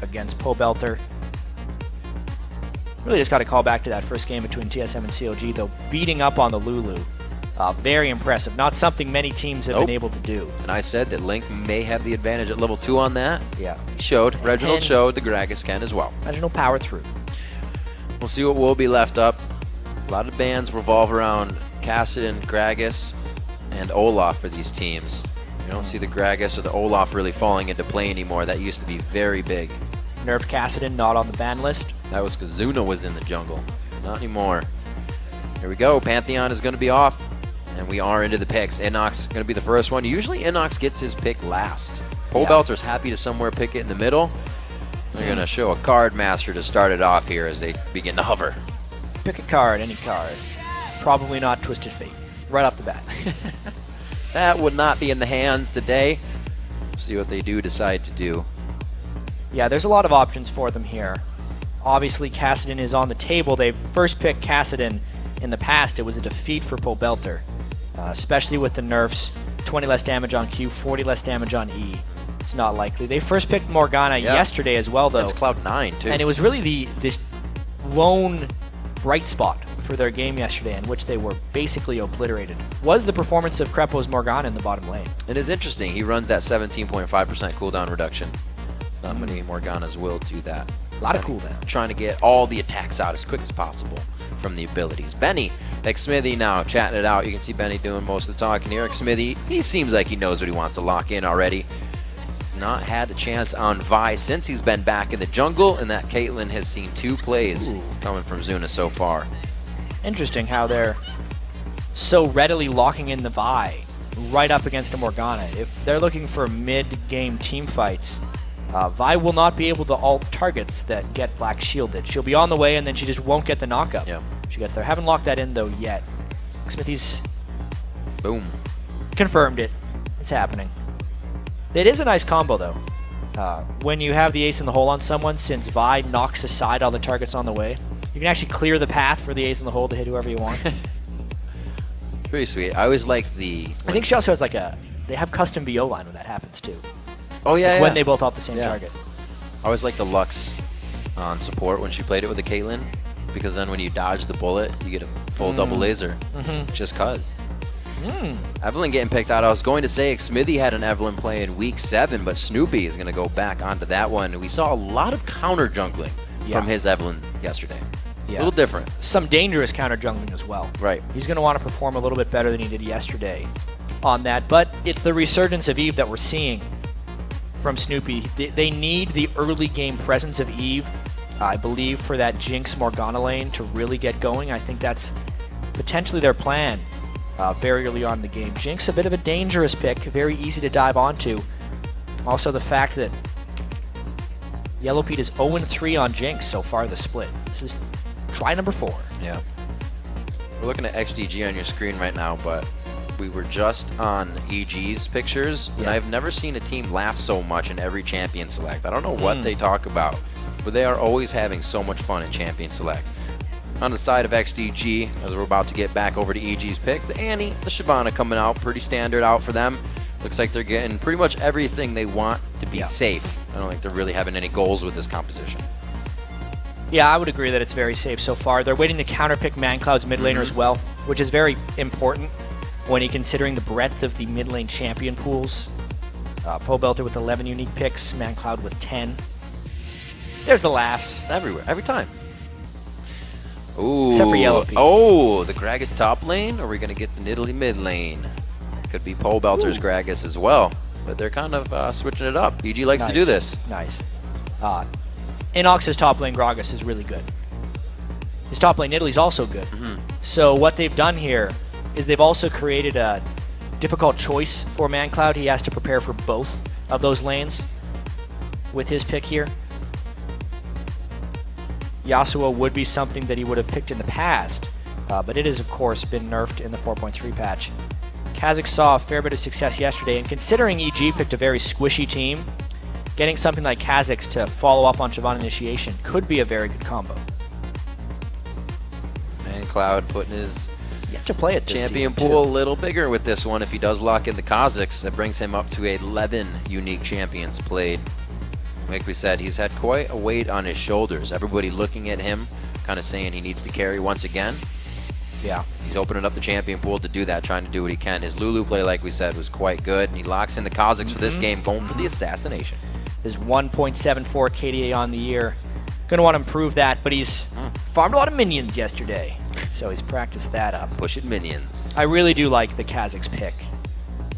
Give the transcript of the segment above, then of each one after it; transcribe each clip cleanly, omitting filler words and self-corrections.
against Pobelter. Really just got to call back to that first game between TSM and COG, though, beating up on the Lulu. Very impressive. Not something many teams have been able to do. And I said that Link may have the advantage at level 2 on that. Yeah. He showed. Reginald showed. The Gragas can as well. Reginald power through. We'll see what will be left up. A lot of bans revolve around Kassadin, Gragas, and Olaf for these teams. You don't see the Gragas or the Olaf really falling into play anymore. That used to be very big. Nerfed Kassadin, not on the ban list. That was because Zuna was in the jungle. Not anymore. Here we go. Pantheon is going to be off. And we are into the picks. Innox going to be the first one. Usually Innox gets his pick last. Pobelter's happy to somewhere pick it in the middle. They're going to show a card master to start it off here as they begin to hover. Pick a card, any card. Probably not Twisted Fate. Right off the bat. That would not be in the hands today. See what they do decide to do. Yeah, there's a lot of options for them here. Obviously, Kassadin is on the table. They first picked Kassadin in the past. It was a defeat for Pobelter, especially with the nerfs. 20 less damage on Q, 40 less damage on E. It's not likely. They first picked Morgana yesterday as well, though. That's Cloud9, too. And it was really this lone bright spot for their game yesterday, in which they were basically obliterated, was the performance of Krepo's Morgana in the bottom lane. It is interesting. He runs that 17.5% cooldown reduction. Not many Morganas will do that. A lot of cooldown. Trying to get all the attacks out as quick as possible from the abilities. Benny, Xmithie now chatting it out. You can see Benny doing most of the talking here. Xmithie, he seems like he knows what he wants to lock in already. He's not had a chance on Vi since he's been back in the jungle, and that Caitlyn has seen 2 plays coming from Zuna so far. Interesting how they're so readily locking in the Vi right up against a Morgana. If they're looking for mid-game team fights, Vi will not be able to ult targets that get black shielded. She'll be on the way, and then she just won't get the knockup. Yeah. She gets there. Haven't locked that in, though, yet. Xmithie's Boom. confirmed it. It's happening. It is a nice combo, though. When you have the ace in the hole on someone, since Vi knocks aside all the targets on the way, you can actually clear the path for the ace in the hole to hit whoever you want. Pretty sweet. I always liked the... I think she also has like a... They have custom BO line when that happens, too. Oh, yeah, When they both ult the same target. I always liked the Lux on support when she played it with the Caitlyn, because then when you dodge the bullet, you get a full double laser. Just cuz. Evelyn getting picked out. I was going to say Xmithie had an Evelyn play in week 7, but Snoopeh is going to go back onto that one. We saw a lot of counter jungling from his Evelyn yesterday. A little different. Some dangerous counter jungling as well. Right. He's going to want to perform a little bit better than he did yesterday on that, but it's the resurgence of Eve that we're seeing from Snoopeh. They need the early game presence of Eve, I believe, for that Jinx Morgana lane to really get going. I think that's potentially their plan very early on in the game. Jinx, a bit of a dangerous pick, very easy to dive onto. Also the fact that Yellowpete is 0-3 on Jinx so far this split. This is try number 4. Yeah. We're looking at XDG on your screen right now, but we were just on EG's pictures, and I've never seen a team laugh so much in every Champion Select. I don't know what they talk about, but they are always having so much fun in Champion Select. On the side of XDG, as we're about to get back over to EG's picks, the Annie, the Shyvana coming out, pretty standard out for them. Looks like they're getting pretty much everything they want to be safe. I don't think they're really having any goals with this composition. Yeah, I would agree that it's very safe so far. They're waiting to counterpick Mancloud's mid laner as well, which is very important when you're considering the breadth of the mid lane champion pools. Pobelter with 11 unique picks, Mancloud with 10. There's the laughs. Everywhere, every time. Ooh. Except for Yellowpete. Oh, the Gragas top lane, or are we going to get the Nidalee mid lane? Could be Pobelter's Gragas as well, but they're kind of switching it up. EG likes to do this. Nice. Innox's top lane Gragas is really good. His top lane Nidalee's also good. So what they've done here is they've also created a difficult choice for Mancloud. He has to prepare for both of those lanes with his pick here. Yasuo would be something that he would have picked in the past, but it has, of course, been nerfed in the 4.3 patch. Kha'Zix saw a fair bit of success yesterday, and considering EG picked a very squishy team, getting something like Kha'Zix to follow up on Shyvana Initiation could be a very good combo. Mancloud putting his Yet to play it this champion season, pool too. a little bigger with this one. If he does lock in the Kha'Zix, that brings him up to 11 unique champions played. Like we said, he's had quite a weight on his shoulders. Everybody looking at him, kind of saying he needs to carry once again. Yeah. He's opening up the champion pool to do that, trying to do what he can. His Lulu play, like we said, was quite good, and he locks in the Kha'Zix for this game, going for the assassination. There's 1.74 KDA on the year. Going to want to improve that, but he's farmed a lot of minions yesterday, so he's practiced that up. Push it, minions. I really do like the Kha'Zix pick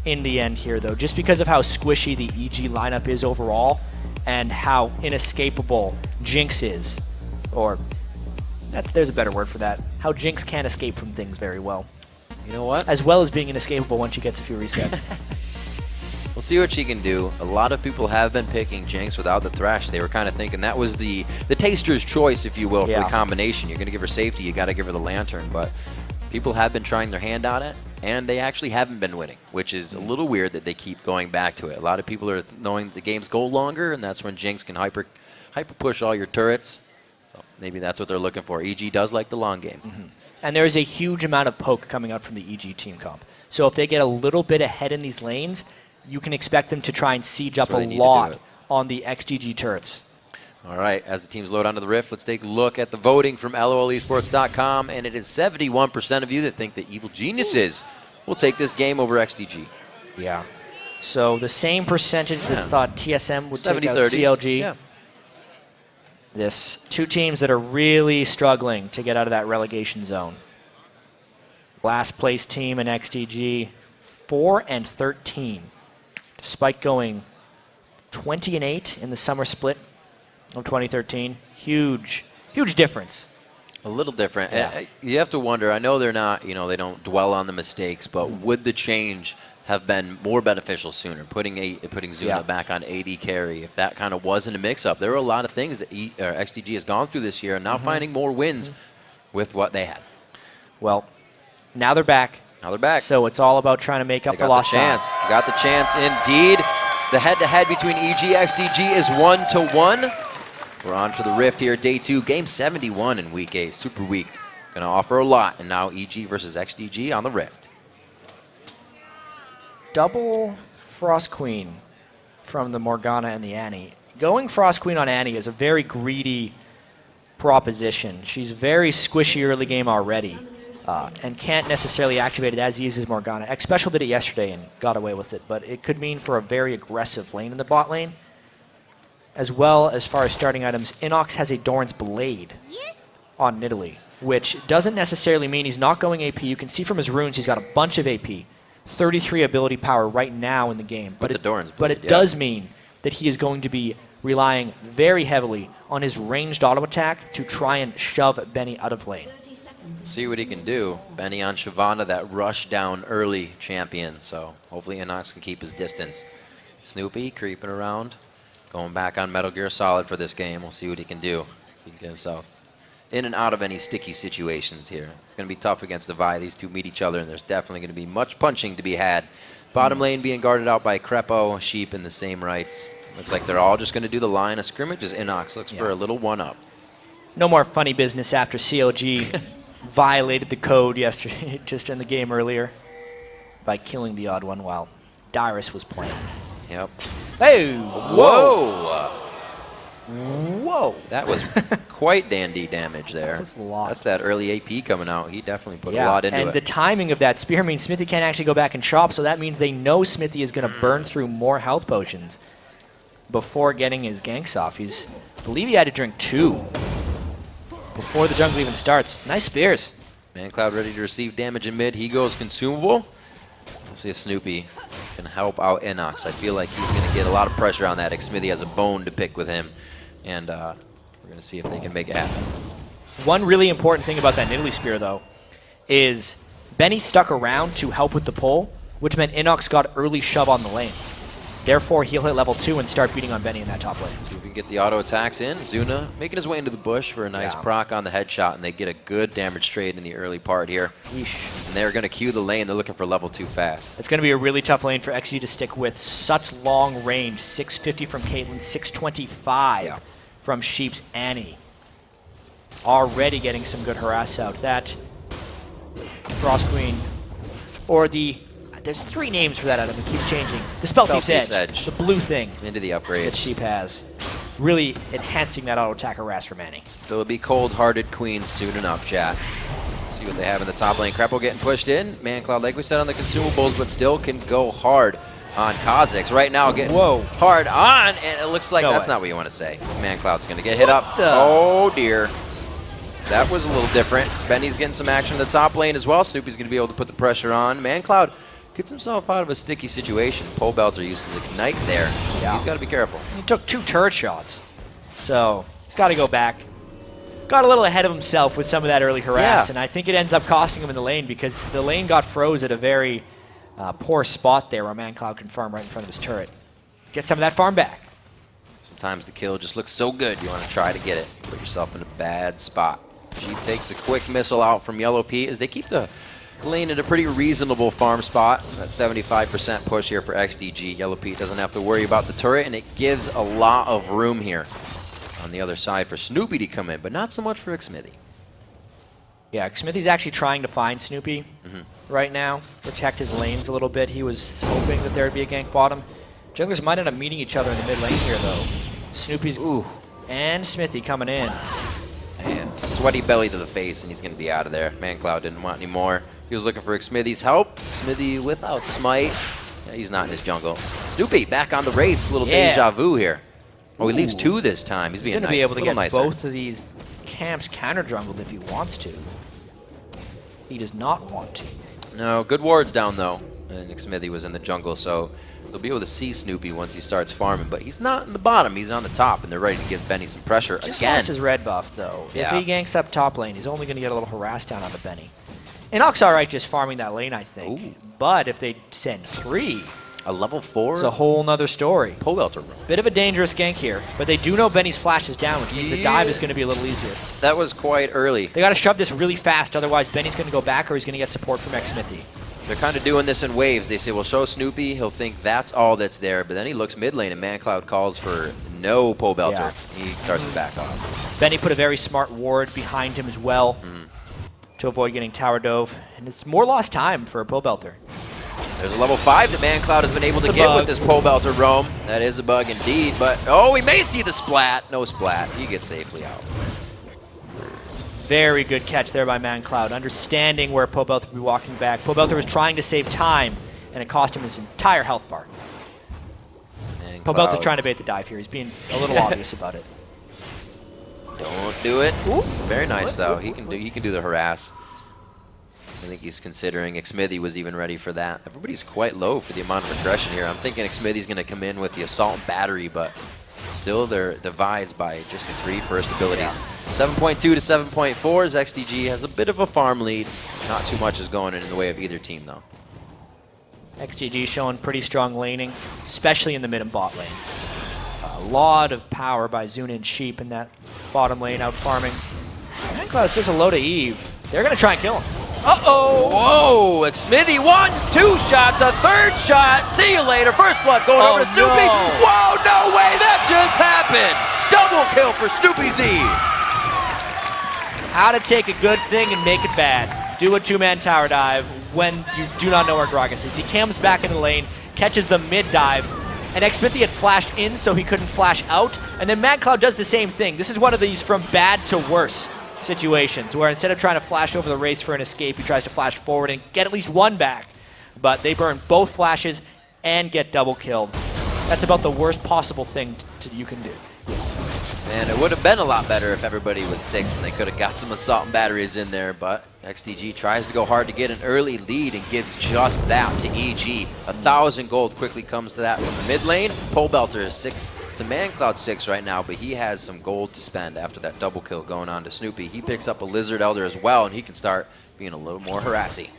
in the end here, though, just because of how squishy the EG lineup is overall and how inescapable Jinx is, or there's a better word for that, how Jinx can't escape from things very well. You know what? As well as being inescapable once she gets a few resets. We'll see what she can do. A lot of people have been picking Jinx without the Thresh. They were kind of thinking that was the taster's choice, if you will, for the combination. You're going to give her safety, you got to give her the Lantern, but people have been trying their hand on it, and they actually haven't been winning, which is a little weird that they keep going back to it. A lot of people are knowing the games go longer, and that's when Jinx can hyper push all your turrets. So maybe that's what they're looking for. EG does like the long game. And there's a huge amount of poke coming out from the EG team comp. So if they get a little bit ahead in these lanes, you can expect them to try and siege up a lot on the XDG turrets. All right, as the teams load onto the Rift, let's take a look at the voting from LOLesports.com, and it is 71% of you that think that Evil Geniuses will take this game over XDG. Yeah. So the same percentage that thought TSM would take out 30s. CLG. Yeah. This two teams that are really struggling to get out of that relegation zone. Last place team in XDG, 4-13. Despite going 20-8 in the summer split of 2013. Huge difference. A little different. Yeah. You have to wonder, I know they're not, they don't dwell on the mistakes, but would the change have been more beneficial sooner? Putting Zuna back on AD carry, if that kind of wasn't a mix-up. There were a lot of things that XDG has gone through this year, and now finding more wins with what they had. Well, now they're back. Now they're back. So it's all about trying to make up the lost time. They got the chance, indeed. The head-to-head between EG and XDG is 1-1. We're on to the Rift here, day 2, game 71 in week 8, super week. Going to offer a lot, and now EG versus XDG on the Rift. Double Frost Queen from the Morgana and the Annie. Going Frost Queen on Annie is a very greedy proposition. She's very squishy early game already. And can't necessarily activate it as easy as Morgana. X Special did it yesterday and got away with it, but it could mean for a very aggressive lane in the bot lane. As well as far as starting items, Innox has a Doran's Blade on Nidalee, which doesn't necessarily mean he's not going AP. You can see from his runes he's got a bunch of AP. 33 ability power right now in the game. But it does mean that he is going to be relying very heavily on his ranged auto attack to try and shove Benny out of lane. See what he can do. Benny on Shyvana, that rush down early champion. So hopefully Innox can keep his distance. Snoopeh creeping around, going back on Metal Gear Solid for this game. We'll see what he can do. He can get himself in and out of any sticky situations here. It's going to be tough against the Vi. These two meet each other, and there's definitely going to be much punching to be had. Bottom lane being guarded out by Krepo, Sheep in the same rights. Looks like they're all just going to do the line of scrimmage as Innox looks for a little one-up. No more funny business after CLG violated the code yesterday, just in the game earlier, by killing the odd one while Dyrus was playing. Yep. Hey! Whoa! Whoa! That was quite dandy damage there. That was a lot. That's that early AP coming out. He definitely put a lot into it. And the timing of that spear means Xmithie can't actually go back and chop, so that means they know Xmithie is going to burn through more health potions before getting his ganks off. I believe he had to drink 2 before the jungle even starts. Nice spears. Mancloud ready to receive damage in mid. He goes consumable. We'll see if Snoopeh can help out Innox. I feel like he's going to get a lot of pressure on that. Xmithie has a bone to pick with him. And we're going to see if they can make it happen. One really important thing about that Nidalee spear, though, is Benny stuck around to help with the pull, which meant Innox got early shove on the lane. Therefore, he'll hit level 2 and start beating on Benny in that top lane. So we can get the auto attacks in. Zuna making his way into the bush for a nice proc on the headshot, and they get a good damage trade in the early part here. Yeesh. And they're going to queue the lane. They're looking for level 2 fast. It's going to be a really tough lane for XG to stick with. Such long range. 650 from Caitlyn, 625 from Sheep's Annie. Already getting some good harass out. That Frost Queen, or the... There's 3 names for that item. It keeps changing. The Spell Thief's Edge. The blue thing into the upgrade that Sheep has. really enhancing that auto attack harass for Manny. There'll be cold-hearted queens soon enough, chat. See what they have in the top lane. Krepo getting pushed in. Mancloud, like we said, on the consumables, but still can go hard on Kha'Zix. Right now, getting hard on, and it looks like that's not what you want to say. Mancloud's going to get hit up. Oh, dear. That was a little different. Benny's getting some action in the top lane as well. Snoopeh's going to be able to put the pressure on. Mancloud gets himself out of a sticky situation. Pobelter uses Ignite there, so he's got to be careful. He took 2 turret shots, so he's got to go back. Got a little ahead of himself with some of that early harass, and I think it ends up costing him in the lane because the lane got froze at a very poor spot there where Mancloud can farm right in front of his turret. Get some of that farm back. Sometimes the kill just looks so good, you want to try to get it. Put yourself in a bad spot. She takes a quick missile out from Yellowpete as they keep the lane at a pretty reasonable farm spot. That 75% push here for XDG. Yellowpete doesn't have to worry about the turret, and it gives a lot of room here on the other side for Snoopeh to come in, but not so much for Xmithie. Yeah, Xmithie's actually trying to find Snoopeh right now, protect his lanes a little bit. He was hoping that there would be a gank bottom. Junglers might end up meeting each other in the mid lane here, though. Snoopeh's and Xmithie coming in. And sweaty belly to the face, and he's going to be out of there. Mancloud didn't want any more. He was looking for Xmithie's help. Xmithie without smite. Yeah, he's not in his jungle. Snoopeh back on the raids. Little deja vu here. Oh, he leaves 2 this time. He's being nice. He's going to be able to get both of these camps counter-jungled if he wants to. He does not want to. No, good wards down, though. And Xmithie was in the jungle, so they'll be able to see Snoopeh once he starts farming. But he's not in the bottom. He's on the top, and they're ready to give Benny some pressure Just again. lost his red buff, though. If he ganks up top lane, he's only going to get a little harass down on the Benny. Innox all right just farming that lane, I think. But if they send 3... A level 4? It's a whole nother story. Pobelter room. Bit of a dangerous gank here, but they do know Benny's flash is down, which means the dive is going to be a little easier. That was quite early. They got to shove this really fast, otherwise Benny's going to go back or he's going to get support from Xmithie. They're kind of doing this in waves. They say, we'll show Snoopeh. He'll think that's all that's there, but then he looks mid lane and Mancloud calls for no Pobelter. He starts to back off. Benny put a very smart ward behind him as well to avoid getting tower dove, and it's more lost time for a Pobelter. There's a level 5 that Mancloud has been able to get with this Pobelter roam. That is a bug indeed, but we may see the splat. No splat. He gets safely out. Very good catch there by Mancloud, understanding where Pobelter would be walking back. Pobelter was trying to save time, and it cost him his entire health bar. Pobelter trying to bait the dive here. He's being a little obvious about it. Don't do it. Very nice though. He can do the harass. I think he's considering Xmithie was even ready for that. Everybody's quite low for the amount of aggression here. I'm thinking Xmithie's going to come in with the assault and battery, but still they're divides by just the 3 first abilities. 7.2 to 7.4 as XDG has a bit of a farm lead. Not too much is going in the way of either team though. XDG showing pretty strong laning, especially in the mid and bot lane. A lot of power by Zuna and Sheep in that bottom lane out farming. Mancloud says hello to Eve. They're going to try and kill him. Whoa! Xmithie 1, 2 shots, a 3rd shot. See you later. First blood going over to Snoopeh. No. Whoa, no way, that just happened. Double kill for Snoopeh's Eve. How to take a good thing and make it bad. Do a 2-man tower dive when you do not know where Gragas is. He comes back in the lane, catches the mid dive, and Xmithie had flashed in so he couldn't flash out, and then Mancloud does the same thing. This is one of these from bad to worse situations where instead of trying to flash over the race for an escape, he tries to flash forward and get at least 1 back. But they burn both flashes and get double killed. That's about the worst possible thing you can do. Man, it would have been a lot better if everybody was 6 and they could have got some assault and batteries in there, but XDG tries to go hard to get an early lead and gives just that to EG. 1,000 gold quickly comes to that from the mid lane. Pobelter is 6 to Mancloud 6 right now, but he has some gold to spend after that double kill going on to Snoopeh. He picks up a Lizard Elder as well, and he can start being a little more harassy.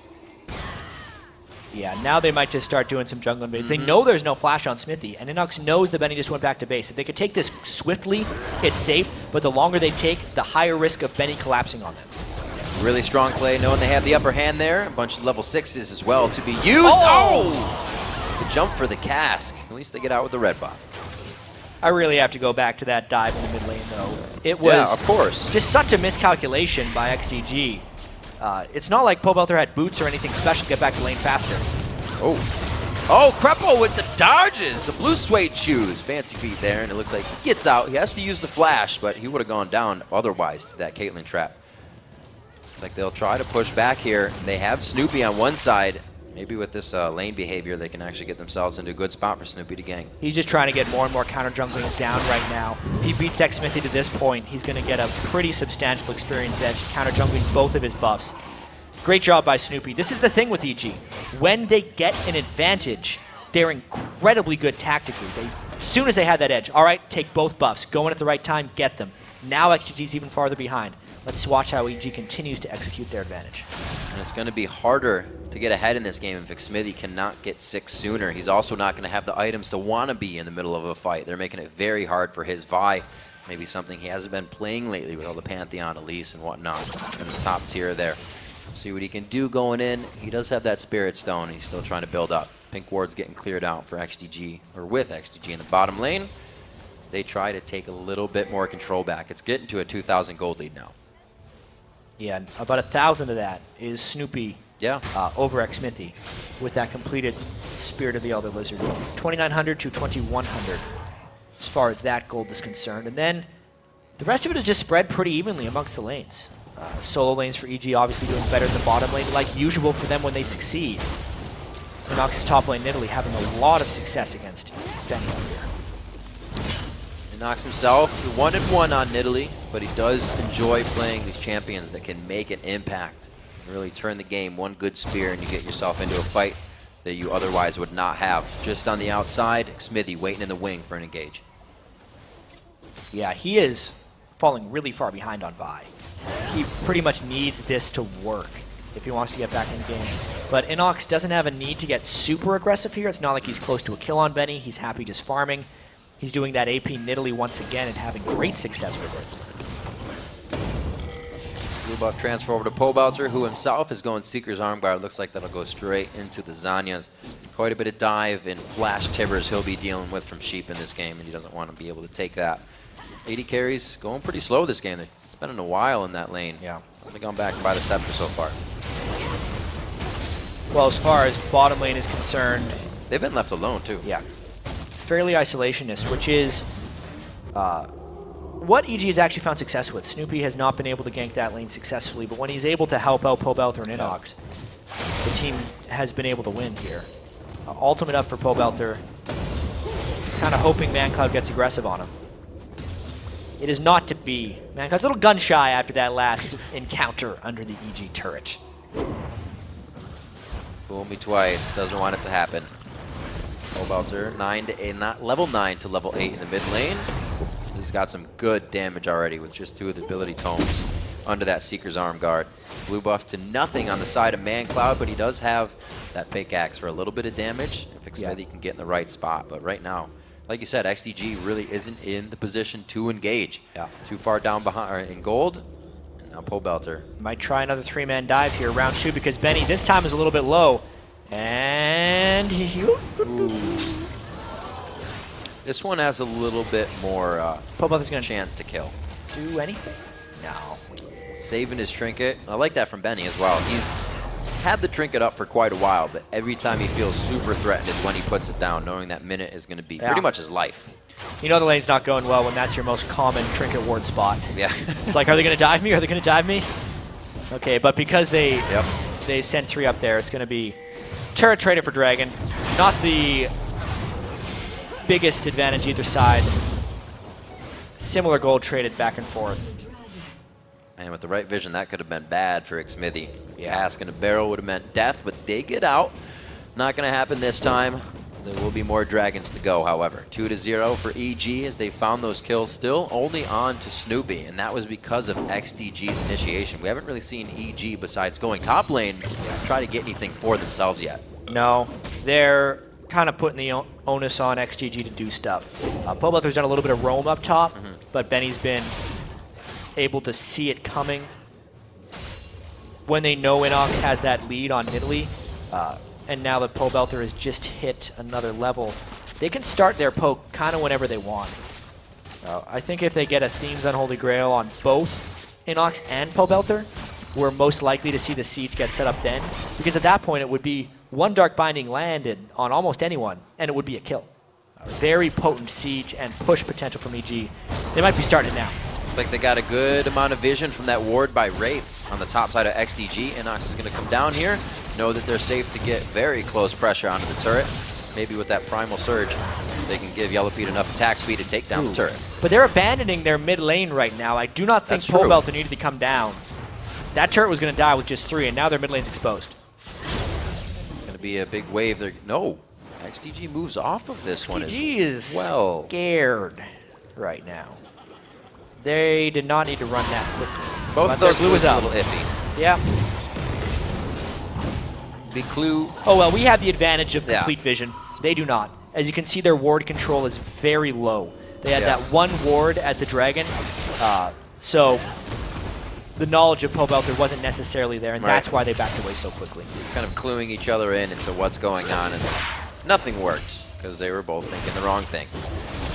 Yeah, now they might just start doing some jungle invades. They know there's no flash on Xmithie, and Innox knows that Benny just went back to base. If they could take this swiftly, it's safe, but the longer they take, the higher risk of Benny collapsing on them. Really strong play, knowing they have the upper hand there. A bunch of level 6s as well to be used. The jump for the cask. At least they get out with the red buff. I really have to go back to that dive in the mid lane, though. It was of course. Just such a miscalculation by XDG. It's not like Pobelter had boots or anything special to get back to lane faster. Oh, Krepo with the dodges, the blue suede shoes. Fancy feet there, and it looks like he gets out. He has to use the flash, but he would have gone down otherwise to that Caitlyn trap. It's like they'll try to push back here. They have Snoopeh on one side. Maybe with this lane behavior, they can actually get themselves into a good spot for Snoopeh to gank. He's just trying to get more and more counter jungling down right now. If he beats Xmithie to this point, he's going to get a pretty substantial experience edge, counter jungling both of his buffs. Great job by Snoopeh. This is the thing with EG. When they get an advantage, they're incredibly good tactically. As soon as they had that edge, all right, take both buffs, go in at the right time, get them. Now XGG's even farther behind. Let's watch how EG continues to execute their advantage. And it's going to be harder to get ahead in this game if Xmithie cannot get 6 sooner. He's also not going to have the items to want to be in the middle of a fight. They're making it very hard for his Vi. Maybe something he hasn't been playing lately with all the Pantheon, Elise, and whatnot in the top tier there. See what he can do going in. He does have that Spirit Stone. He's still trying to build up. Pink Ward's getting cleared out for XDG, or with XDG in the bottom lane. They try to take a little bit more control back. It's getting to a 2,000 gold lead now. Yeah, about 1,000 of that is Snoopeh over Xmithie with that completed Spirit of the Elder Lizard. 2,900 to 2,100 as far as that gold is concerned. And then the rest of it is just spread pretty evenly amongst the lanes. Solo lanes for EG obviously doing better than the bottom lane, like usual for them when they succeed. Innox's top lane, Nidalee, having a lot of success against Benny here. Innox himself, 1-1 on Nidalee, but he does enjoy playing these champions that can make an impact and really turn the game. One good spear and you get yourself into a fight that you otherwise would not have. Just on the outside, Xmithie waiting in the wing for an engage. Yeah, he is falling really far behind on Vi. He pretty much needs this to work if he wants to get back in the game. But Innox doesn't have a need to get super aggressive here. It's not like he's close to a kill on Benny. He's happy just farming. He's doing that AP Nidalee once again and having great success with it. Blue buff transfer over to Pobelter, who himself is going Seeker's Armguard. Looks like that'll go straight into the Zanyas. Quite a bit of dive and flash tibbers he'll be dealing with from Sheep in this game, and he doesn't want to be able to take that. 80 carries, going pretty slow this game. It's been in a while in that lane. Yeah. Only gone back by the Scepter so far. Well, as far as bottom lane is concerned, they've been left alone too. Yeah. Fairly isolationist, which is what EG has actually found success with. Snoopeh has not been able to gank that lane successfully, but when he's able to help out Pobelter and Innox, the team has been able to win here. Ultimate up for Pobelter. Kind of hoping Mancloud gets aggressive on him. It is not to be. Mancloud's a little gun shy after that last encounter under the EG turret. Fool me twice. Doesn't want it to happen. Pobelter, level 9 to level 8 in the mid lane. He's got some good damage already with just 2 of the ability tomes under that Seeker's Arm Guard. Blue buff to nothing on the side of Mancloud, but he does have that pickaxe for a little bit of damage if Xmithie can get in the right spot. But right now, like you said, XDG really isn't in the position to engage. Too far down behind in gold. And now Pobelter might try another 3-man dive here, round 2, because Benny this time is a little bit low. And this one has a little bit more Pobelter's gonna chance to kill. Do anything? No. Saving his trinket. I like that from Benny as well. He's had the trinket up for quite a while, but every time he feels super threatened is when he puts it down, knowing that minute is going to be pretty much his life. You know the lane's not going well when that's your most common trinket ward spot. Yeah. It's like, are they going to dive me? Are they going to dive me? Okay, but because they sent 3 up there, it's going to be turret traded for Dragon. Not the biggest advantage either side. Similar gold traded back and forth. And with the right vision, that could have been bad for Xmithie. Cask and a barrel would have meant death, but they get out. Not going to happen this time. There will be more dragons to go, however. 2-0 for EG as they found those kills, still only on to Snoopeh, and that was because of XDG's initiation. We haven't really seen EG, besides going top lane, try to get anything for themselves yet. No, they're kind of putting the onus on XGG to do stuff. Pobelter's done a little bit of roam up top, but Benny's been able to see it coming. When they know Innox has that lead on Nidalee, and now that Pobelter has just hit another level, they can start their poke kind of whenever they want. I think if they get a Theme's Unholy Grail on both Innox and Pobelter, we're most likely to see the siege get set up then, because at that point it would be one Dark Binding landed on almost anyone, and it would be a kill. Very potent siege and push potential from EG. They might be starting it now. Looks like they got a good amount of vision from that ward by Wraiths on the top side of XDG. Innox is going to come down here, know that they're safe to get very close pressure onto the turret. Maybe with that Primal Surge, they can give Yellowpete enough attack speed to take down the turret. But they're abandoning their mid lane right now. I do not think Pobelter needed to come down. That turret was going to die with just 3, and now their mid lane's exposed. Going to be a big wave there. No, XDG moves off of this one as well. XDG is scared right now. They did not need to run that quickly. Both of those moves a little iffy. Yeah. Big clue. Oh, well, we have the advantage of complete vision. They do not. As you can see, their ward control is very low. They had that one ward at the dragon, so the knowledge of Pobelter wasn't necessarily there, and that's why they backed away so quickly. Kind of cluing each other in into what's going on, and nothing worked because they were both thinking the wrong thing.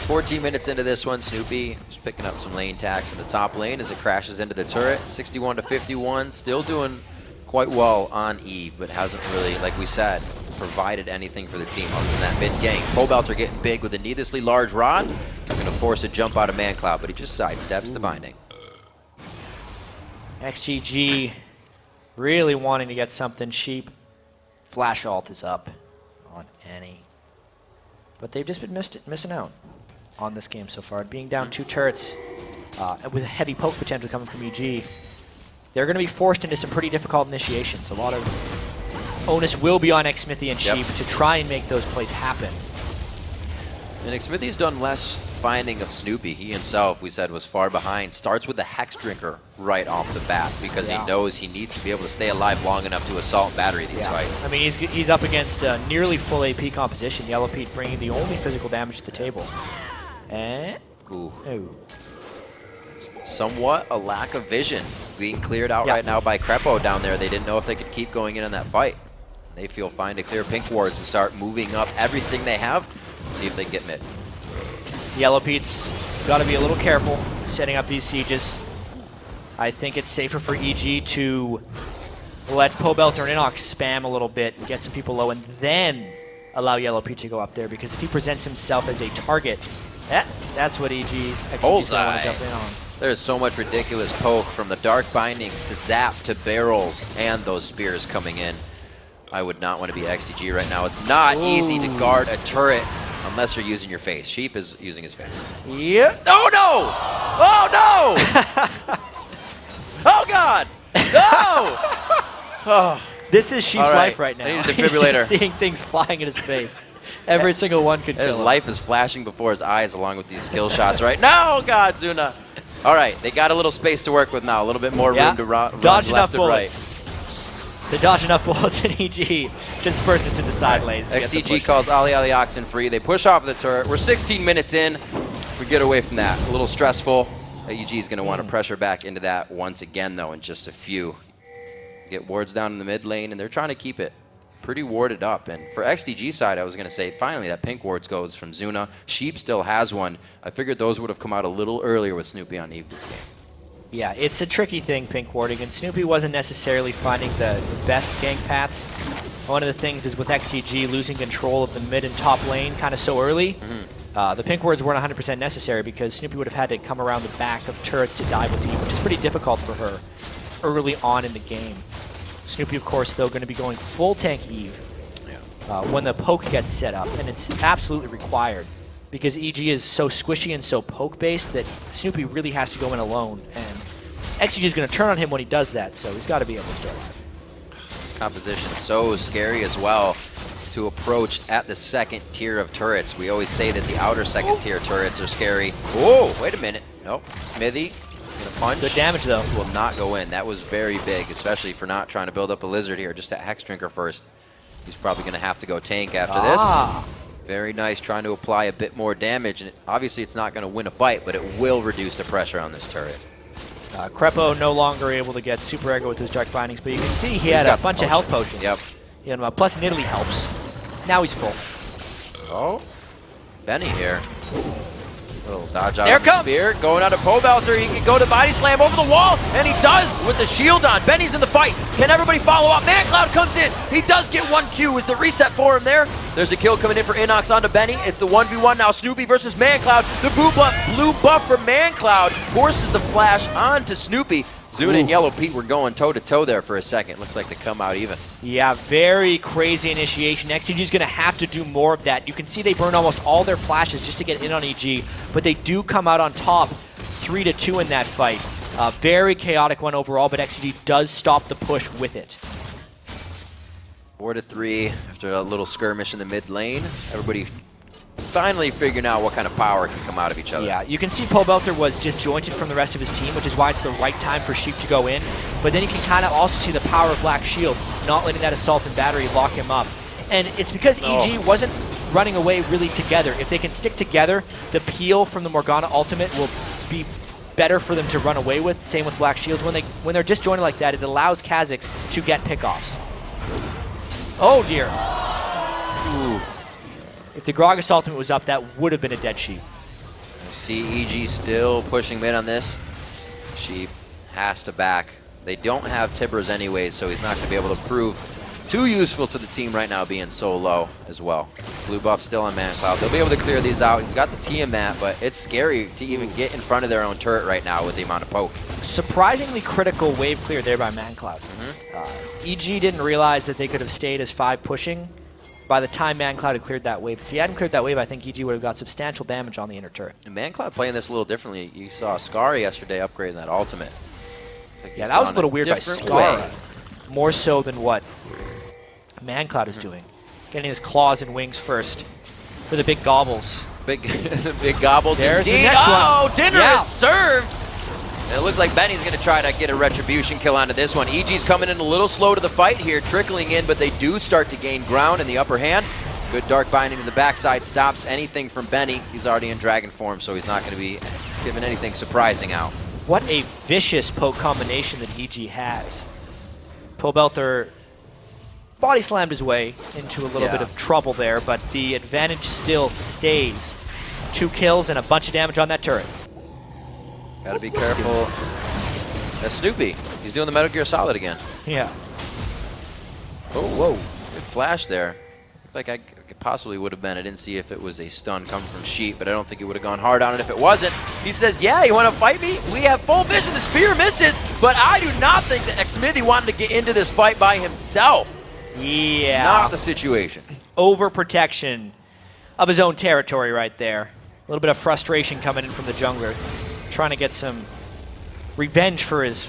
14 minutes into this one, Snoopeh just picking up some lane tax in the top lane as it crashes into the turret. 61 to 51, still doing quite well on Eve, but hasn't really, like we said, provided anything for the team other than that mid gank. Pobelter getting big with a needlessly large rod. Going to force a jump out of Mancloud, but he just sidesteps the binding. XGG really wanting to get something cheap. Flash ult is up on any. But they've just been missing out on this game so far. Being down 2 turrets with a heavy poke potential coming from EG, they're going to be forced into some pretty difficult initiations. A lot of onus will be on Xmithie and Sheep to try and make those plays happen. And Xmithie's done less finding of Snoopeh. He himself, we said, was far behind. Starts with the Hex Drinker right off the bat because he knows he needs to be able to stay alive long enough to assault and battery these fights. I mean, he's up against nearly full AP composition. Yellowpete bringing the only physical damage to the table. And somewhat a lack of vision being cleared out right now by Krepo down there. They didn't know if they could keep going in on that fight. They feel fine to clear pink wards and start moving up everything they have. See if they can get mid. Yellowpete's got to be a little careful setting up these sieges. I think it's safer for EG to let Pobelter and Innox spam a little bit and get some people low and then allow Yellowpete to go up there, because if he presents himself as a target, that's what EG Bullseye. want to jump in on. There's so much ridiculous poke from the Dark Bindings to Zap to barrels and those spears coming in. I would not want to be XDG right now. It's not easy to guard a turret unless you're using your face. Sheep is using his face. Yep. Oh no! Oh no! Oh god! No! Oh. This is Sheep's life right now. I need a He's defibrillator. just seeing things flying in his face. Every single one could kill His him. life is flashing before his eyes along with these skill shots right now. Oh god, Zuna. All right, they got a little space to work with now. A little bit more room to run dodge left enough and bullets. right. They dodge enough bullets, and EG disperses to the side lanes. XDG calls Ali Oxen free. They push off the turret. We're 16 minutes in. We get away from that. A little stressful. EG is going to want to pressure back into that once again, though, in just a few. Get wards down in the mid lane, and they're trying to keep it pretty warded up. And for XDG side, I was going to say, finally, that pink wards goes from Zuna. Sheep still has one. I figured those would have come out a little earlier with Snoopeh on Eve this game. Yeah, it's a tricky thing, pink warding, and Snoopeh wasn't necessarily finding the best gank paths. One of the things is with XDG losing control of the mid and top lane kind of so early, the pink wards weren't 100% necessary because Snoopeh would have had to come around the back of turrets to dive with Eve, which is pretty difficult for her early on in the game. Snoopeh, of course, though, going to be going full tank Eve when the poke gets set up, and it's absolutely required because EG is so squishy and so poke-based that Snoopeh really has to go in alone, and XDG is going to turn on him when he does that, so he's got to be able to start. This composition is so scary as well to approach at the second tier of turrets. We always say that the outer second tier turrets are scary. Whoa, wait a minute. Nope, Xmithie gonna punch. Good damage, though. Will not go in. That was very big, especially for not trying to build up a lizard here. Just that Hex Drinker first. He's probably going to have to go tank after this. Very nice, trying to apply a bit more damage. And obviously it's not going to win a fight, but it will reduce the pressure on this turret. Krepo no longer able to get super aggro with his Dark Bindings, but you can see he had a bunch of health potions. Yep. You know, plus Nidalee helps. Now he's full. Oh, Benny here. Little dodge out There of the comes. spear. Going out of Pobelter. He can go to body slam over the wall, and he does with the shield on. Benny's in the fight. Can everybody follow up? Mancloud comes in. He does get 1Q. Is the reset for him there? There's a kill coming in for Innox onto Benny. It's the 1v1 now. Snoopeh versus Mancloud. The blue buff for Mancloud forces the flash onto Snoopeh. Zuna and Yellowpete were going toe-to-toe there for a second. Looks like they come out even. Yeah, very crazy initiation. XDG's going to have to do more of that. You can see they burn almost all their flashes just to get in on EG, but they do come out on top 3-2 in that fight. Very chaotic one overall, but XDG does stop the push with it. 4-3 after a little skirmish in the mid lane. Everybody finally figuring out what kind of power can come out of each other. Yeah, you can see Pobelter was disjointed from the rest of his team, which is why it's the right time for Sheep to go in. But then you can kind of also see the power of Black Shield, not letting that assault and battery lock him up. And it's because EG wasn't running away really together. If they can stick together, the peel from the Morgana ultimate will be better for them to run away with. Same with Black Shields. When they're disjointed like that, it allows Kha'Zix to get pickoffs. Oh dear. Ooh. If the Gragas ultimate was up, that would have been a dead Sheep. See EG still pushing mid on this. Sheep has to back. They don't have Tibbers anyways, so he's not going to be able to prove too useful to the team right now being so low as well. Blue buff still on Mancloud. They'll be able to clear these out. He's got the Tiamat, but it's scary to even get in front of their own turret right now with the amount of poke. Surprisingly critical wave clear there by Mancloud. EG didn't realize that they could have stayed as 5 pushing by the time Mancloud had cleared that wave. If he hadn't cleared that wave, I think EG would have got substantial damage on the inner turret. And Mancloud playing this a little differently. You saw Skara yesterday upgrading that ultimate. Like Yeah, that was a little weird by Skara. way. More so than what Mancloud is doing. Getting his claws and wings first for the big gobbles. Big, big gobbles. There's the indeed. next Oh, one. dinner Yeah. is served. And it looks like Benny's going to try to get a retribution kill onto this one. EG's coming in a little slow to the fight here, trickling in, but they do start to gain ground in the upper hand. Good dark binding to the backside stops anything from Benny. He's already in dragon form, so he's not going to be giving anything surprising out. What a vicious poke combination that EG has. Pobelter body slammed his way into a little bit of trouble there, but the advantage still stays. 2 kills and a bunch of damage on that turret. Gotta be careful. That's Snoopeh. He's doing the Metal Gear Solid again. Yeah. Oh, whoa. Good flash there. Looked like I possibly would have been. I didn't see if it was a stun coming from Sheep, but I don't think he would have gone hard on it if it wasn't. He says, yeah, you want to fight me? We have full vision. The spear misses, but I do not think that Xmithie wanted to get into this fight by himself. Yeah. Not the situation. Overprotection of his own territory right there. A little bit of frustration coming in from the jungler, trying to get some revenge for his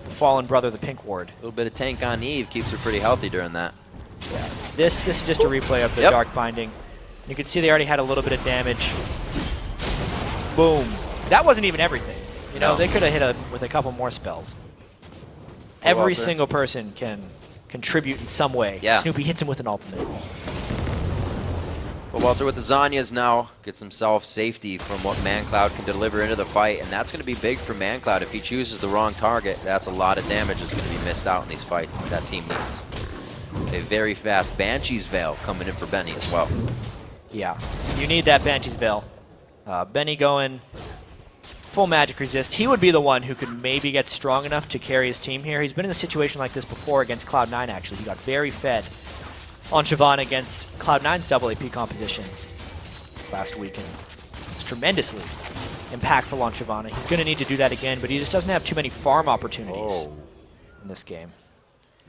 fallen brother, the Pink Ward. A little bit of tank on Eve keeps her pretty healthy during that. Yeah. This is just a replay of the dark binding. You can see they already had a little bit of damage. Boom. That wasn't even everything. You know, they could have hit with a couple more spells. Every single person can contribute in some way. Yeah. Snoopeh hits him with an ultimate. Pobelter with the Zanyas now gets himself safety from what Mancloud can deliver into the fight, and that's going to be big for Mancloud. If he chooses the wrong target, that's a lot of damage that's going to be missed out in these fights that team needs. A very fast Banshee's Veil coming in for Benny as well. Yeah, you need that Banshee's Veil. Benny going full magic resist. He would be the one who could maybe get strong enough to carry his team here. He's been in a situation like this before against Cloud9, actually. He got very fed on Shyvana against Cloud9's double AP composition last week, and it's tremendously impactful on Shyvana. He's going to need to do that again, but he just doesn't have too many farm opportunities in this game.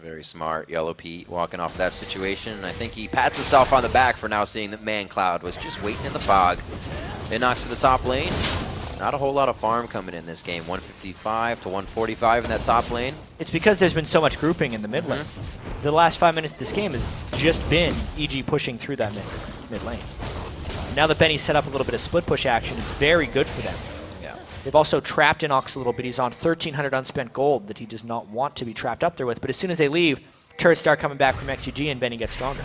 Very smart. Yellowpete walking off that situation, and I think he pats himself on the back for now seeing that Mancloud was just waiting in the fog. Innox to the top lane. Not a whole lot of farm coming in this game. 155 to 145 in that top lane. It's because there's been so much grouping in the mid lane. The last 5 minutes of this game has just been EG pushing through that mid lane. Now that Benny's set up a little bit of split push action, it's very good for them. Yeah. They've also trapped Innox a little bit. He's on 1,300 unspent gold that he does not want to be trapped up there with. But as soon as they leave, turrets start coming back from XDG and Benny gets stronger.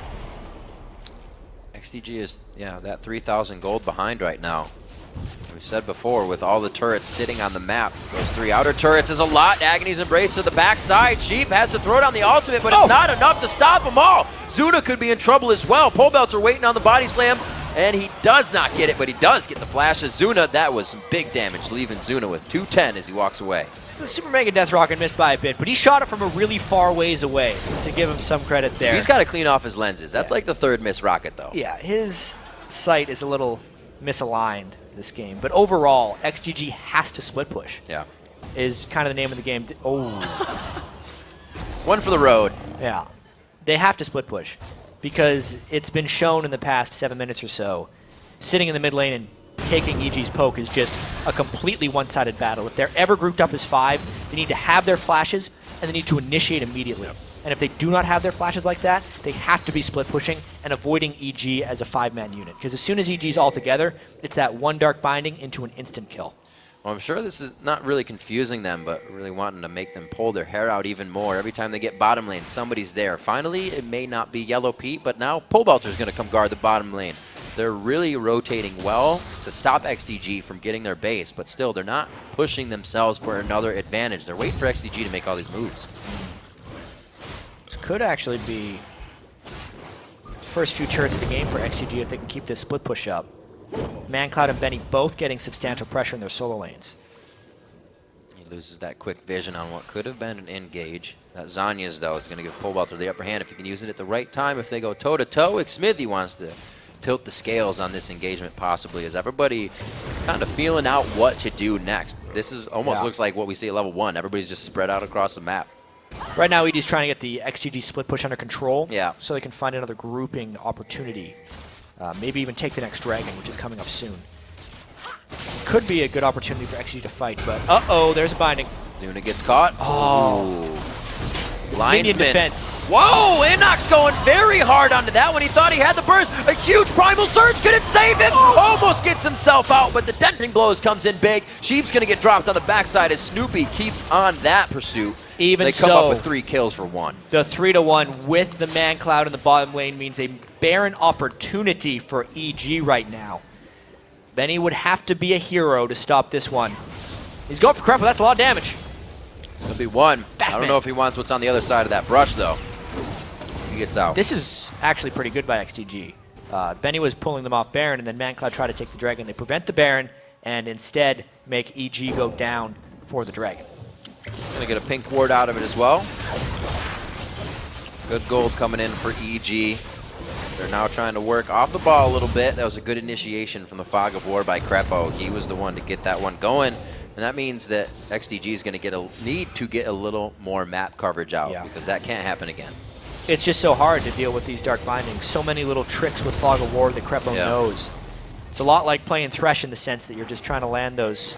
XDG is, that 3,000 gold behind right now. We've said before, with all the turrets sitting on the map, those 3 outer turrets is a lot. Agony's Embrace to the backside. Sheep has to throw down the ultimate, but it's not enough to stop them all. Zuna could be in trouble as well. Pobelter waiting on the body slam. and he does not get it, but he does get the flash of Zuna. That was some big damage, leaving Zuna with 210 as he walks away. The Super Mega Death Rocket missed by a bit, but he shot it from a really far ways away, to give him some credit there. He's got to clean off his lenses. That's like the third miss rocket, though. Yeah, his sight is a little misaligned this game, but overall, XGG has to split push. Yeah. Is kind of the name of the game. Oh. One for the road. Yeah. They have to split push because it's been shown in the past 7 minutes or so, sitting in the mid lane and taking EG's poke is just a completely one-sided battle. If they're ever grouped up as 5, they need to have their flashes and they need to initiate immediately. And if they do not have their flashes like that, they have to be split pushing and avoiding EG as a 5-man unit. Because as soon as EG's all together, it's that one Dark Binding into an instant kill. Well, I'm sure this is not really confusing them, but really wanting to make them pull their hair out even more. Every time they get bottom lane, somebody's there. Finally, it may not be Yellowpete, but now Pobelter is going to come guard the bottom lane. They're really rotating well to stop XDG from getting their base, but still, they're not pushing themselves for another advantage. They're waiting for XDG to make all these moves. This could actually be the first few turrets of the game for XDG if they can keep this split push up. Mancloud and Benny both getting substantial pressure in their solo lanes. He loses that quick vision on what could have been an engage. That Zanya's, though, is going to give Pobelter the upper hand if he can use it at the right time. If they go toe-to-toe, Xmithie wants to tilt the scales on this engagement possibly, as everybody kind of feeling out what to do next. This is almost looks like what we see at level 1. Everybody's just spread out across the map. Right now, ED's trying to get the XGG split push under control, yeah, so they can find another grouping opportunity. Maybe even take the next dragon, which is coming up soon. Could be a good opportunity for XGG to fight, but uh-oh, there's a binding. Zuna gets caught. Oh. Linesman. Defense. Whoa, Innox going very hard onto that one. He thought he had the burst. A huge primal surge. Could it save him? Almost gets himself out, but the denting blows comes in big. Sheep's going to get dropped on the backside as Snoopeh keeps on that pursuit. Even they come so, up with 3 kills for 1. The 3-1 with the Mancloud in the bottom lane means a barren opportunity for EG right now. Benny would have to be a hero to stop this one. He's going for Krepo. That's a lot of damage. It's going to be 1. Fast I don't man. know if he wants what's on the other side of that brush, though. He gets out. This is actually pretty good by XDG. Benny was pulling them off Baron, and then Mancloud tried to take the Dragon. They prevent the Baron, and instead make EG go down for the Dragon. Gonna get a pink ward out of it as well. Good gold coming in for EG. They're now trying to work off the ball a little bit. That was a good initiation from the Fog of War by Krepo. He was the one to get that one going. And that means that XDG is going to need to get a little more map coverage out, because that can't happen again. It's just so hard to deal with these Dark Bindings. So many little tricks with Fog of War that Krepo knows. It's a lot like playing Thresh in the sense that you're just trying to land those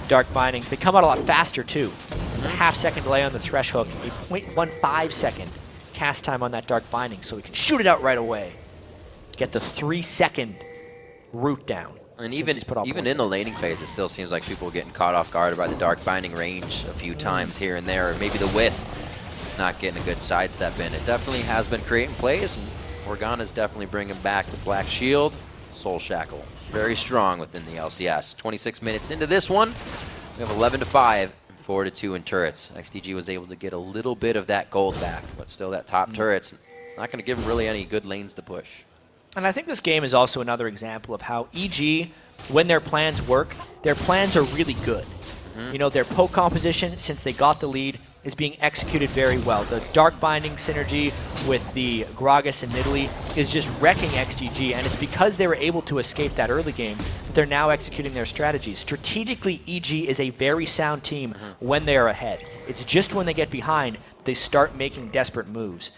Dark Bindings. They come out a lot faster, too. There's a half-second delay on the Thresh hook, a 0.15 second cast time on that Dark Binding, so we can shoot it out right away. Get the 3-second route down. And even in the laning phase, it still seems like people are getting caught off guard by the Dark Binding range a few times here and there, or maybe the width not getting a good sidestep in. It definitely has been creating plays, and Morgana's definitely bringing back the Black Shield. Soul Shackle, very strong within the LCS. 26 minutes into this one, we have 11-5 and 4-2 in turrets. XDG was able to get a little bit of that gold back, but still that top turret's not going to give them really any good lanes to push. And I think this game is also another example of how EG, when their plans work, their plans are really good. You know, their poke composition, since they got the lead, is being executed very well. The Dark Binding synergy with the Gragas and Nidalee is just wrecking XGG, and it's because they were able to escape that early game that they're now executing their strategies. Strategically, EG is a very sound team when they are ahead. It's just when they get behind they start making desperate moves.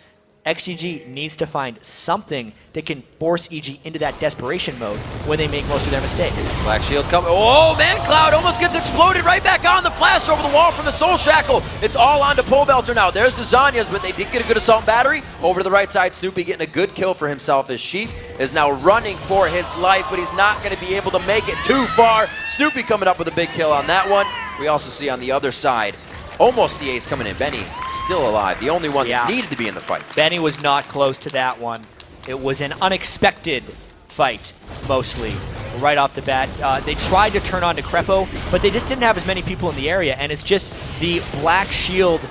XGG needs to find something that can force EG into that desperation mode when they make most of their mistakes. Black Shield coming. Oh, Mancloud almost gets exploded right back on the flash over the wall from the Soul Shackle. It's all onto Pobelter now. There's the Zanyas, but they did get a good assault battery. Over to the right side, Snoopeh getting a good kill for himself as Sheep is now running for his life, but he's not going to be able to make it too far. Snoopeh coming up with a big kill on that one. We also see on the other side, almost the ace coming in. Benny still alive. The only one that needed to be in the fight. Benny was not close to that one. It was an unexpected fight, mostly, right off the bat. They tried to turn on to Krepo, but they just didn't have as many people in the area, and it's just the Black Shield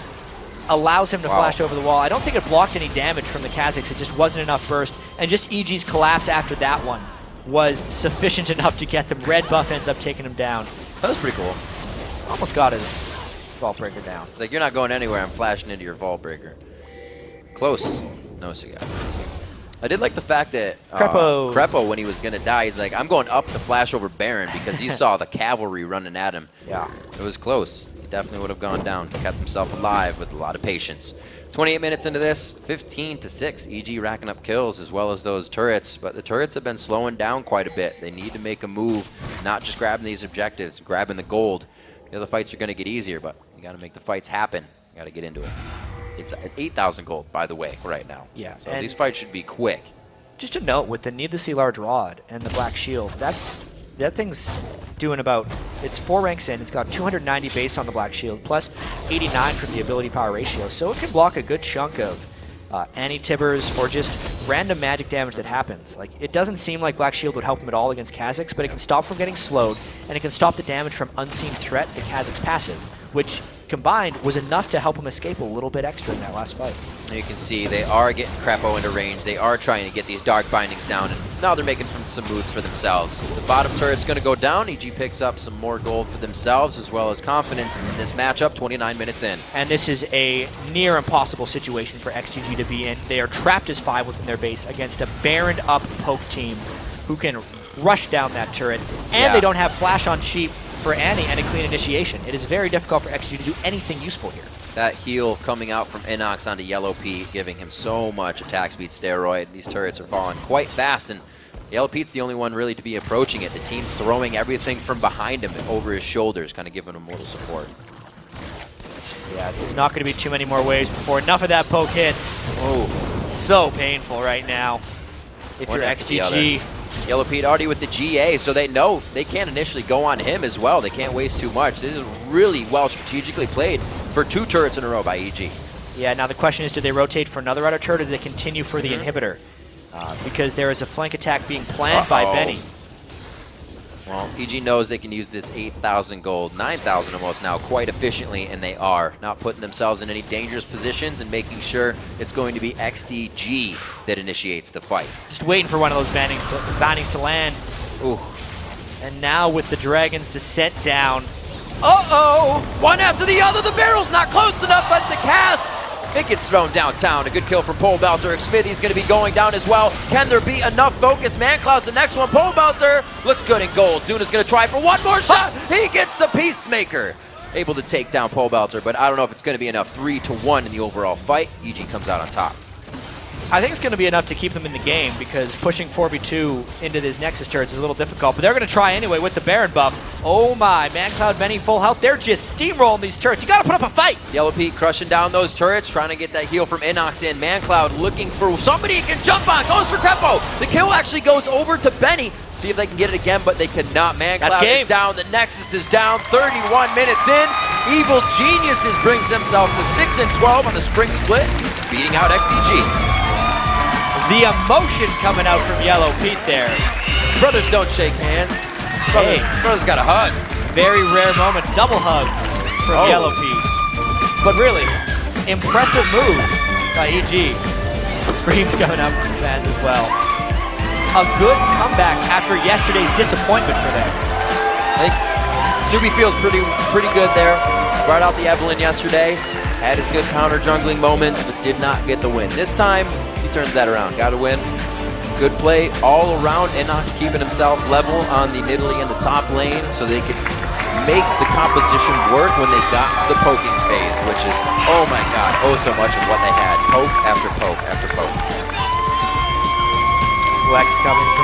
allows him to flash over the wall. I don't think it blocked any damage from the Kha'Zix. It just wasn't enough burst, and just EG's collapse after that one was sufficient enough to get them. Red buff ends up taking him down. That was pretty cool. Almost got his Vault Breaker down. It's like, you're not going anywhere. I'm flashing into your Vault Breaker. Close. No cigar. I did like the fact that Krepo, when he was going to die, he's like, I'm going up to flash over Baron because he saw the cavalry running at him. Yeah. It was close. He definitely would have gone down. Kept himself alive with a lot of patience. 28 minutes into this, 15-6. EG racking up kills as well as those turrets. But the turrets have been slowing down quite a bit. They need to make a move, not just grabbing these objectives, grabbing the gold. The other fights are going to get easier, but you got to make the fights happen. You got to get into it. It's 8,000 gold, by the way, right now. Yeah. So these fights should be quick. Just a note, with the Nidalee large rod and the black shield, that thing's doing about, it's 4 ranks in, it's got 290 base on the black shield, plus 89 for the ability power ratio, so it can block a good chunk of anti-tibbers or just random magic damage that happens. Like, it doesn't seem like black shield would help him at all against Kha'Zix, but it can stop from getting slowed, and it can stop the damage from unseen threat, the Kha'Zix passive, which combined was enough to help him escape a little bit extra in that last fight. You can see they are getting Krepo into range. They are trying to get these dark bindings down, and now they're making some moves for themselves. The bottom turret's going to go down. EG picks up some more gold for themselves as well as confidence in this matchup 29 minutes in. And this is a near impossible situation for XDG to be in. They are trapped as 5 within their base against a Baron up poke team who can rush down that turret, and they don't have flash on Sheep for Annie and a clean initiation. It is very difficult for XG to do anything useful here. That heal coming out from Innox onto Yellowpete, giving him so much attack speed steroid. These turrets are falling quite fast, and Yellowpete's the only one really to be approaching it. The team's throwing everything from behind him over his shoulders, kind of giving him a little support. Yeah, it's not going to be too many more waves before enough of that poke hits. Oh, so painful right now. If you're XDG. Yellowpete already with the GA, so they know they can't initially go on him as well. They can't waste too much. This is really well strategically played for 2 turrets in a row by EG. Yeah, now the question is, do they rotate for another outer turret or do they continue for the inhibitor? Because there is a flank attack being planned by Benny. Well, EG knows they can use this 8,000 gold, 9,000 almost now, quite efficiently, and they are. Not putting themselves in any dangerous positions and making sure it's going to be XDG that initiates the fight. Just waiting for one of those bannings to land. Ooh. And now with the Dragon's descent down. Uh-oh! One after the other, the barrel's not close enough, but the cask, it gets thrown downtown. A good kill from Pobelter. Xmithie's going to be going down as well. Can there be enough focus? Mancloud's the next one. Pobelter looks good in gold. Zuna's going to try for one more shot. He gets the Peacemaker. Able to take down Pobelter, but I don't know if it's going to be enough. 3-1 in the overall fight. EG comes out on top. I think it's going to be enough to keep them in the game because pushing 4v2 into these Nexus turrets is a little difficult, but they're going to try anyway with the Baron buff. Oh my, Mancloud, Benny, full health. They're just steamrolling these turrets. You got to put up a fight. Yellowpete crushing down those turrets, trying to get that heal from Innox in. Mancloud looking for somebody he can jump on. Goes for Krepo. The kill actually goes over to Benny. See if they can get it again, but they cannot. Mancloud is down. The Nexus is down. 31 minutes in. Evil Geniuses brings themselves to 6-12 on the spring split, beating out XDG. The emotion coming out from Yellowpete there. Brothers don't shake hands. Brothers got a hug. Very rare moment. Double hugs from Yellowpete. But really, impressive move by EG. Screams coming out from the fans as well. A good comeback after yesterday's disappointment for them. I think Snoopeh feels pretty good there. Brought out the Evelyn yesterday. Had his good counter jungling moments, but did not get the win. This time, he turns that around. Got to win. Good play all around. Innox keeping himself level on the Nidalee in the top lane so they could make the composition work when they got to the poking phase, which is, oh my god, oh so much of what they had. Poke after poke after poke. Flex coming from